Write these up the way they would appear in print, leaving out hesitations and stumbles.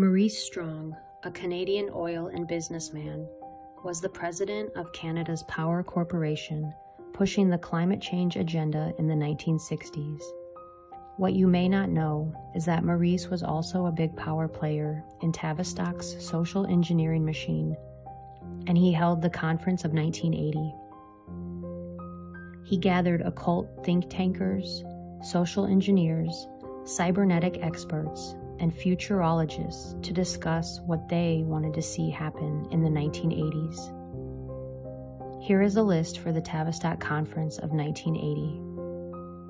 Maurice Strong, a Canadian oil and businessman, was the president of Canada's Power Corporation, pushing the climate change agenda in the 1960s. What you may not know is that Maurice was also a big power player in Tavistock's social engineering machine, and he held the Conference of 1980. He gathered occult think tankers, social engineers, cybernetic experts, and futurologists to discuss what they wanted to see happen in the 1980s. Here is a list for the Tavistock Conference of 1980.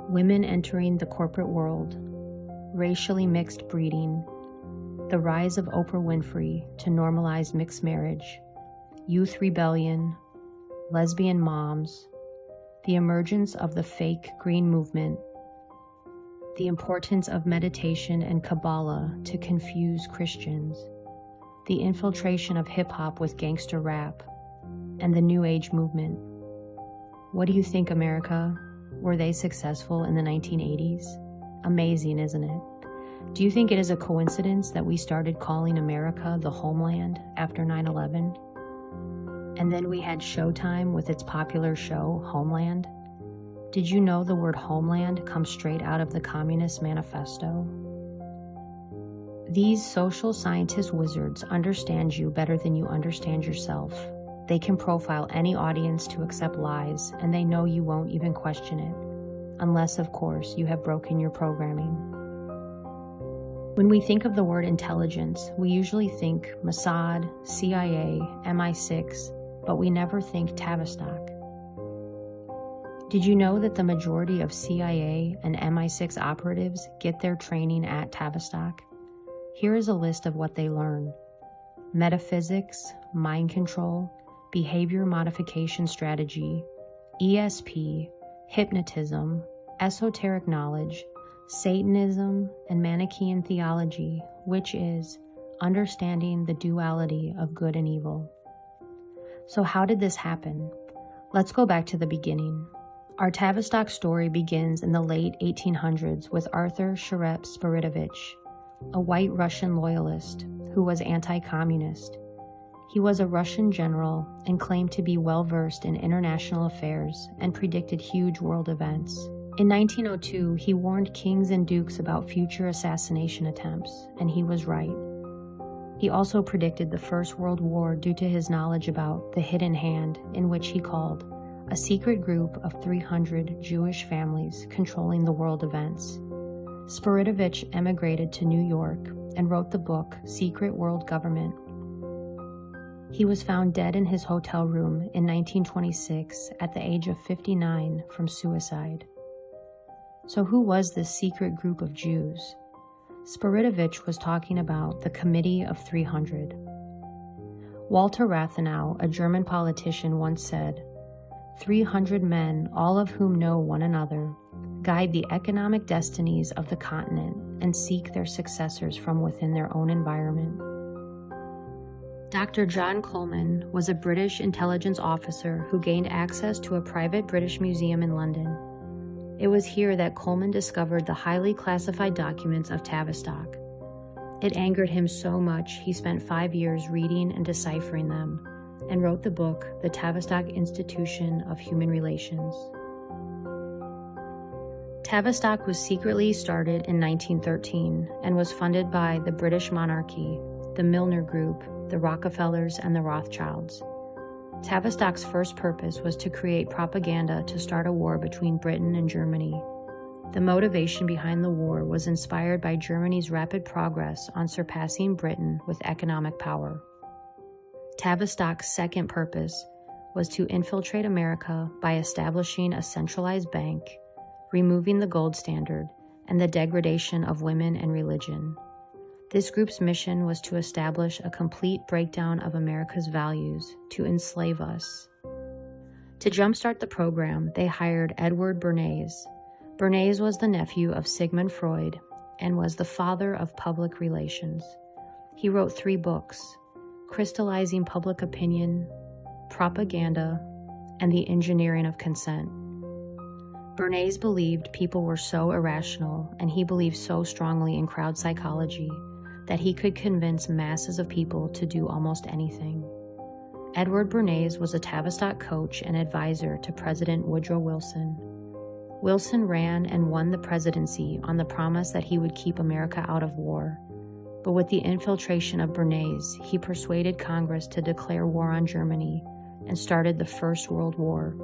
Women entering the corporate world, racially mixed breeding, the rise of Oprah Winfrey to normalize mixed marriage, youth rebellion, lesbian moms, the emergence of the fake green movement, the importance of meditation and Kabbalah to confuse Christians, the infiltration of hip-hop with gangster rap, and the New Age movement. What do you think, America? Were they successful in the 1980s? Amazing, isn't it? Do you think it is a coincidence that we started calling America the homeland after 9/11? And then we had Showtime with its popular show, Homeland? Did you know the word homeland comes straight out of the Communist Manifesto? These social scientist wizards understand you better than you understand yourself. They can profile any audience to accept lies, and they know you won't even question it, unless, of course, you have broken your programming. When we think of the word intelligence, we usually think Mossad, CIA, MI6, but we never think Tavistock. Did you know that the majority of CIA and MI6 operatives get their training at Tavistock? Here is a list of what they learn: metaphysics, mind control, behavior modification strategy, ESP, hypnotism, esoteric knowledge, Satanism, and Manichaean theology, which is understanding the duality of good and evil. So how did this happen? Let's go back to the beginning. Our Tavistock story begins in the late 1800s with Arthur Sharep Spiridovich, a white Russian loyalist who was anti-communist. He was a Russian general and claimed to be well-versed in international affairs and predicted huge world events. In 1902, he warned kings and dukes about future assassination attempts, and he was right. He also predicted the First World War due to his knowledge about the hidden hand, in which he called a secret group of 300 Jewish families controlling the world events. Spiridovich emigrated to New York and wrote the book Secret World Government. He was found dead in his hotel room in 1926 at the age of 59 from suicide. So who was this secret group of Jews? Spiridovich was talking about the Committee of 300. Walter Rathenau, a German politician, once said, 300 men, all of whom know one another, guide the economic destinies of the continent and seek their successors from within their own environment. Dr. John Coleman was a British intelligence officer who gained access to a private British museum in London. It was here that Coleman discovered the highly classified documents of Tavistock. It angered him so much he spent 5 years reading and deciphering them, and wrote the book, The Tavistock Institution of Human Relations. Tavistock was secretly started in 1913 and was funded by the British monarchy, the Milner Group, the Rockefellers, and the Rothschilds. Tavistock's first purpose was to create propaganda to start a war between Britain and Germany. The motivation behind the war was inspired by Germany's rapid progress on surpassing Britain with economic power. Tavistock's second purpose was to infiltrate America by establishing a centralized bank, removing the gold standard, and the degradation of women and religion. This group's mission was to establish a complete breakdown of America's values, to enslave us. To jumpstart the program, they hired Edward Bernays. Bernays was the nephew of Sigmund Freud and was the father of public relations. He wrote 3 books: Crystallizing Public Opinion, Propaganda, and The Engineering of Consent. Bernays believed people were so irrational, and he believed so strongly in crowd psychology, that he could convince masses of people to do almost anything. Edward Bernays was a Tavistock coach and advisor to President Woodrow Wilson. Wilson ran and won the presidency on the promise that he would keep America out of war. But with the infiltration of Bernays, he persuaded Congress to declare war on Germany and started the First World War.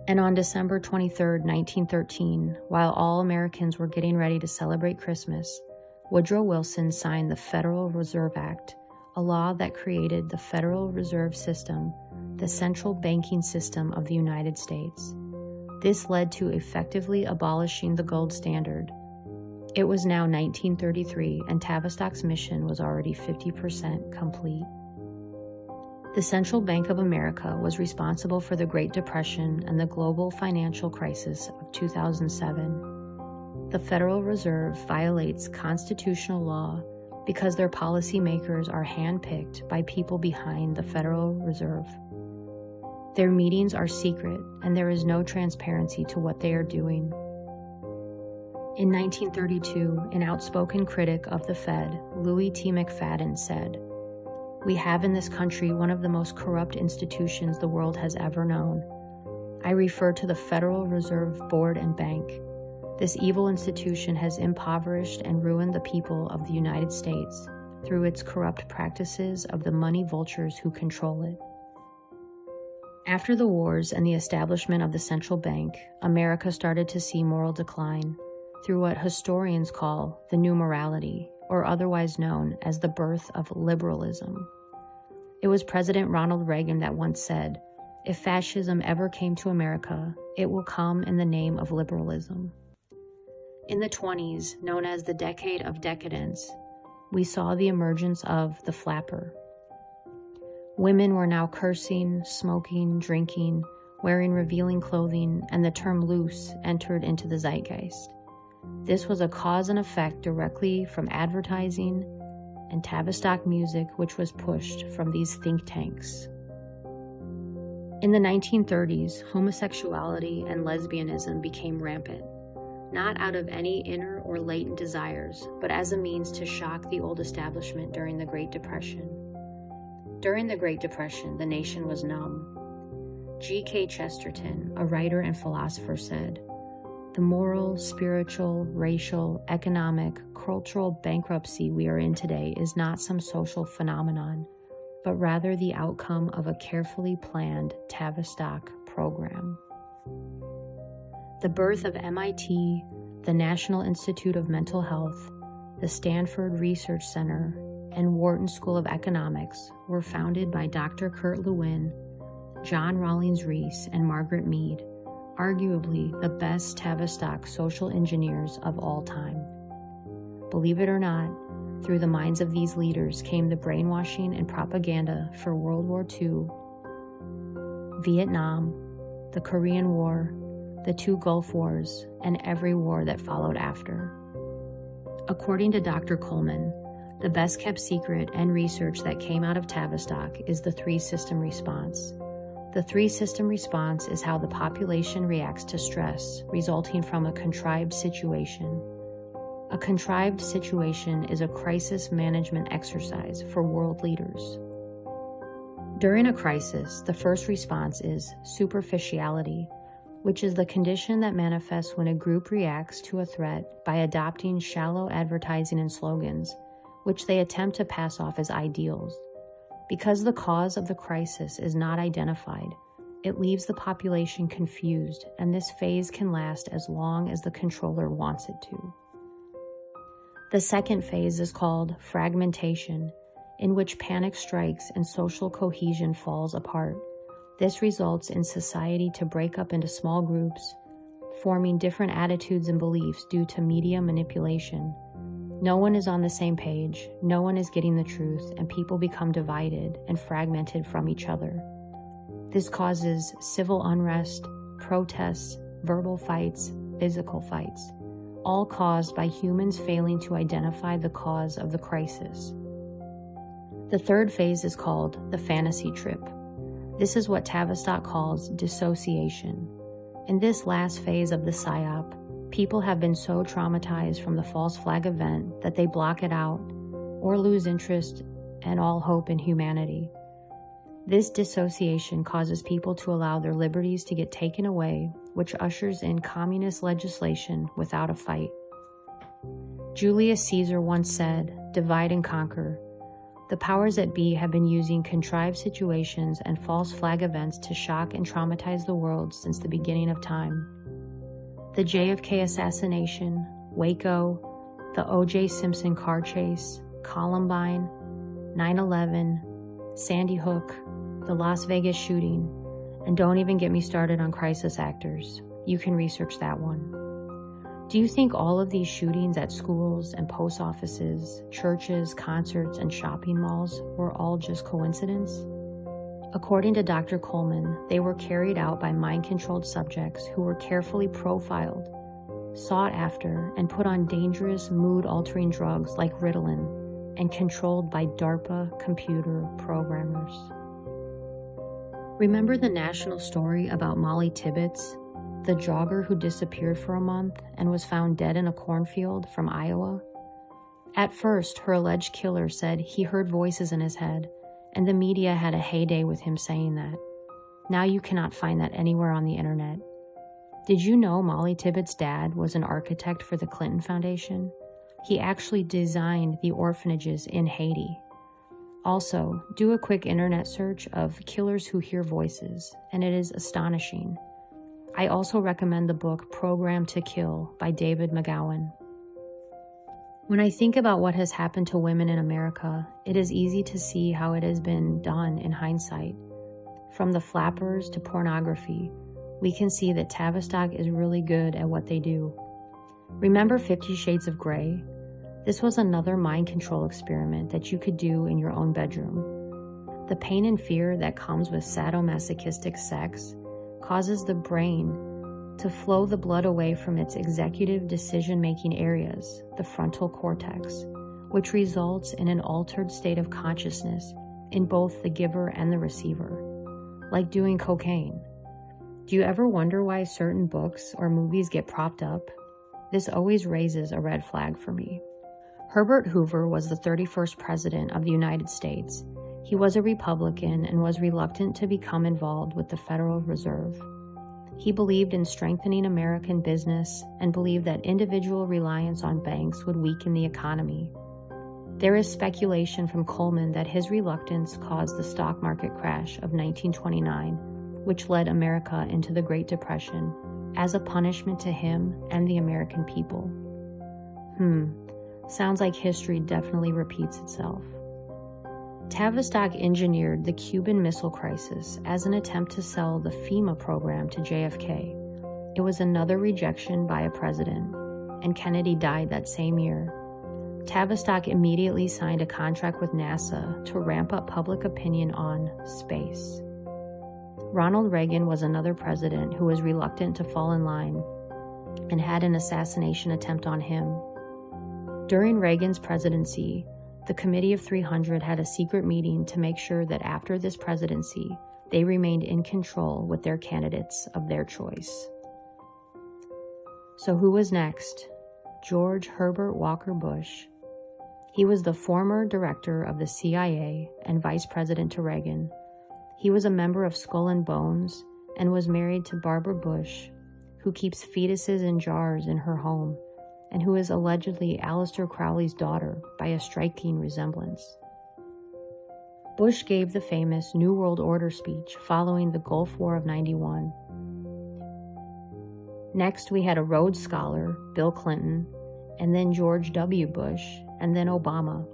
And on December 23, 1913, while all Americans were getting ready to celebrate Christmas, Woodrow Wilson signed the Federal Reserve Act, a law that created the Federal Reserve System, the central banking system of the United States. This led to effectively abolishing the gold standard. It was now 1933, and Tavistock's mission was already 50% complete. The Central Bank of America was responsible for the Great Depression and the global financial crisis of 2007. The Federal Reserve violates constitutional law because their policymakers are handpicked by people behind the Federal Reserve. Their meetings are secret, and there is no transparency to what they are doing. In 1932, an outspoken critic of the Fed, Louis T. McFadden, said, "We have in this country one of the most corrupt institutions the world has ever known. I refer to the Federal Reserve Board and Bank. This evil institution has impoverished and ruined the people of the United States through its corrupt practices of the money vultures who control it." After the wars and the establishment of the central bank, America started to see moral decline through what historians call the New Morality, or otherwise known as the birth of liberalism. It was President Ronald Reagan that once said, "If fascism ever came to America, it will come in the name of liberalism." In the 20s, known as the Decade of Decadence, we saw the emergence of the flapper. Women were now cursing, smoking, drinking, wearing revealing clothing, and the term loose entered into the zeitgeist. This was a cause and effect directly from advertising and Tavistock music, which was pushed from these think tanks. In the 1930s, homosexuality and lesbianism became rampant, not out of any inner or latent desires, but as a means to shock the old establishment during the Great Depression. During the Great Depression, the nation was numb. G.K. Chesterton, a writer and philosopher, said, "The moral, spiritual, racial, economic, cultural bankruptcy we are in today is not some social phenomenon, but rather the outcome of a carefully planned Tavistock program." The birth of MIT, the National Institute of Mental Health, the Stanford Research Center, and Wharton School of Economics were founded by Dr. Kurt Lewin, John Rawlings Rees, and Margaret Mead, arguably the best Tavistock social engineers of all time. Believe it or not, through the minds of these leaders came the brainwashing and propaganda for World War II, Vietnam, the Korean War, the 2 Gulf Wars, and every war that followed after. According to Dr. Coleman, the best kept secret and research that came out of Tavistock is the 3-system response. The 3-system response is how the population reacts to stress resulting from a contrived situation. A contrived situation is a crisis management exercise for world leaders. During a crisis, the first response is superficiality, which is the condition that manifests when a group reacts to a threat by adopting shallow advertising and slogans, which they attempt to pass off as ideals. Because the cause of the crisis is not identified, it leaves the population confused, and this phase can last as long as the controller wants it to. The second phase is called fragmentation, in which panic strikes and social cohesion falls apart. This results in society to break up into small groups, forming different attitudes and beliefs due to media manipulation. No one is on the same page, no one is getting the truth, and people become divided and fragmented from each other. This causes civil unrest, protests, verbal fights, physical fights, all caused by humans failing to identify the cause of the crisis. The third phase is called the fantasy trip. This is what Tavistock calls dissociation. In this last phase of the PSYOP, People have been so traumatized from the false flag event that they block it out or lose interest and all hope in humanity. This dissociation causes people to allow their liberties to get taken away, which ushers in communist legislation without a fight. Julius Caesar once said, "Divide and conquer." The powers that be have been using contrived situations and false flag events to shock and traumatize the world since the beginning of time. The JFK assassination, Waco, the O.J. Simpson car chase, Columbine, 9/11, Sandy Hook, the Las Vegas shooting, and don't even get me started on crisis actors. You can research that one. Do you think all of these shootings at schools and post offices, churches, concerts, and shopping malls were all just coincidence? According to Dr. Coleman, they were carried out by mind-controlled subjects who were carefully profiled, sought after, and put on dangerous mood-altering drugs like Ritalin, and controlled by DARPA computer programmers. Remember the national story about Molly Tibbetts, the jogger who disappeared for a month and was found dead in a cornfield from Iowa? At first, her alleged killer said he heard voices in his head, and the media had a heyday with him saying that. Now you cannot find that anywhere on the internet. Did you know Molly Tibbetts' dad was an architect for the Clinton Foundation? He actually designed the orphanages in Haiti. Also, do a quick internet search of killers who hear voices, and it is astonishing. I also recommend the book Programmed to Kill by David McGowan. When I think about what has happened to women in America, it is easy to see how it has been done in hindsight. From the flappers to pornography, we can see that Tavistock is really good at what they do. Remember 50 Shades of Grey? This was another mind control experiment that you could do in your own bedroom. The pain and fear that comes with sadomasochistic sex causes the brain to flow the blood away from its executive decision-making areas, the frontal cortex, which results in an altered state of consciousness in both the giver and the receiver, like doing cocaine. Do you ever wonder why certain books or movies get propped up? This always raises a red flag for me. Herbert Hoover was the 31st president of the United States. He was a Republican and was reluctant to become involved with the Federal Reserve. He believed in strengthening American business and believed that individual reliance on banks would weaken the economy. There is speculation from Coleman that his reluctance caused the stock market crash of 1929, which led America into the Great Depression, as a punishment to him and the American people. Sounds like history definitely repeats itself. Tavistock engineered the Cuban Missile Crisis as an attempt to sell the FEMA program to JFK. It was another rejection by a president, and Kennedy died that same year. Tavistock immediately signed a contract with NASA to ramp up public opinion on space. Ronald Reagan was another president who was reluctant to fall in line and had an assassination attempt on him. During Reagan's presidency, the Committee of 300 had a secret meeting to make sure that after this presidency, they remained in control with their candidates of their choice. So who was next? George Herbert Walker Bush. He was the former director of the CIA and vice president to Reagan. He was a member of Skull and Bones and was married to Barbara Bush, who keeps fetuses in jars in her home, and who is allegedly Aleister Crowley's daughter by a striking resemblance. Bush gave the famous New World Order speech following the Gulf War of '91. Next, we had a Rhodes Scholar, Bill Clinton, and then George W. Bush, and then Obama.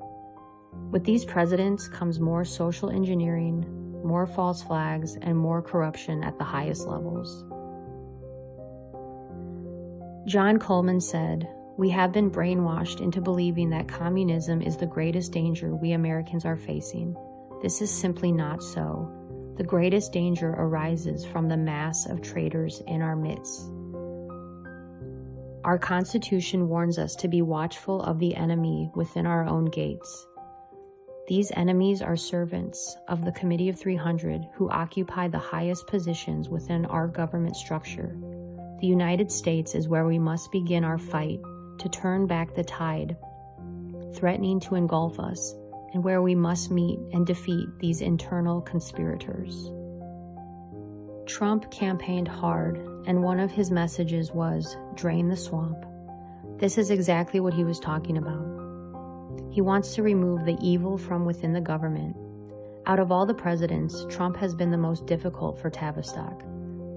With these presidents comes more social engineering, more false flags, and more corruption at the highest levels. John Coleman said, "We have been brainwashed into believing that communism is the greatest danger we Americans are facing. This is simply not so. The greatest danger arises from the mass of traitors in our midst. Our Constitution warns us to be watchful of the enemy within our own gates. These enemies are servants of the Committee of 300 who occupy the highest positions within our government structure. The United States is where we must begin our fight to turn back the tide threatening to engulf us, and where we must meet and defeat these internal conspirators. Trump campaigned hard, and one of his messages was, "Drain the swamp." This is exactly what he was talking about. He wants to remove the evil from within the government. Out of all the presidents, Trump has been the most difficult for Tavistock.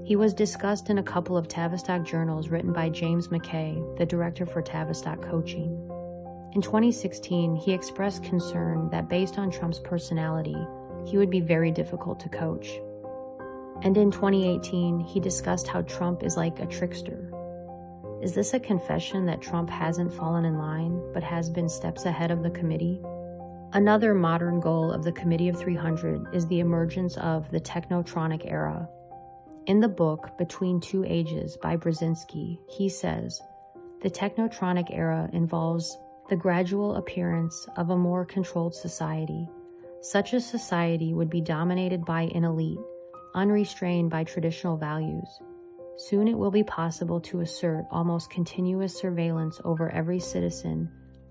He was discussed in a couple of Tavistock journals written by James McKay, the director for Tavistock Coaching. In 2016, he expressed concern that based on Trump's personality, he would be very difficult to coach. And in 2018, he discussed how Trump is like a trickster. Is this a confession that Trump hasn't fallen in line, but has been steps ahead of the committee? Another modern goal of the Committee of 300 is the emergence of the technotronic era. In the book, Between Two Ages by Brzezinski, he says, the technotronic era involves the gradual appearance of a more controlled society. Such a society would be dominated by an elite, unrestrained by traditional values. Soon it will be possible to assert almost continuous surveillance over every citizen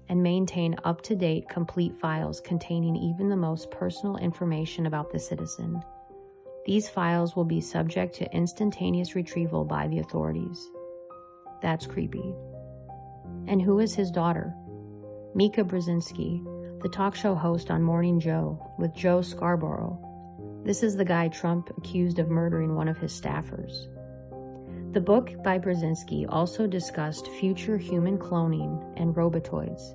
and maintain up-to-date complete files containing even the most personal information about the citizen. These files will be subject to instantaneous retrieval by the authorities. That's creepy. And who is his daughter? Mika Brzezinski, the talk show host on Morning Joe with Joe Scarborough. This is the guy Trump accused of murdering one of his staffers. The book by Brzezinski also discussed future human cloning and robotoids,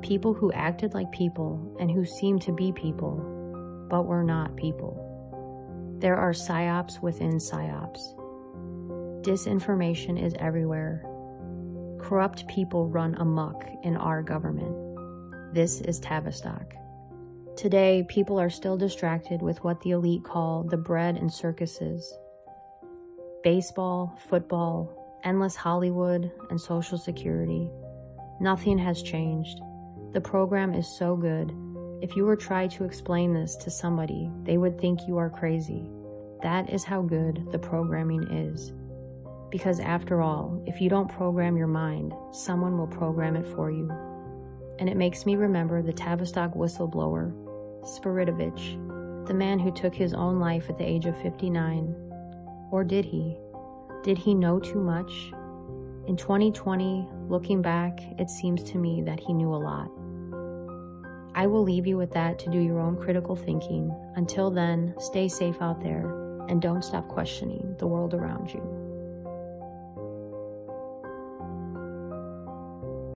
people who acted like people and who seemed to be people, but were not people. There are psyops within psyops. Disinformation is everywhere. Corrupt people run amok in our government. This is Tavistock. Today, people are still distracted with what the elite call the bread and circuses. Baseball, football, endless Hollywood, and Social Security. Nothing has changed. The program is so good. If you were trying to explain this to somebody, they would think you are crazy. That is how good the programming is. Because after all, if you don't program your mind, someone will program it for you. And it makes me remember the Tavistock whistleblower, Spiridovich, the man who took his own life at the age of 59. Or did he? Did he know too much? In 2020, looking back, it seems to me that he knew a lot. I will leave you with that to do your own critical thinking. Until then, stay safe out there and don't stop questioning the world around you.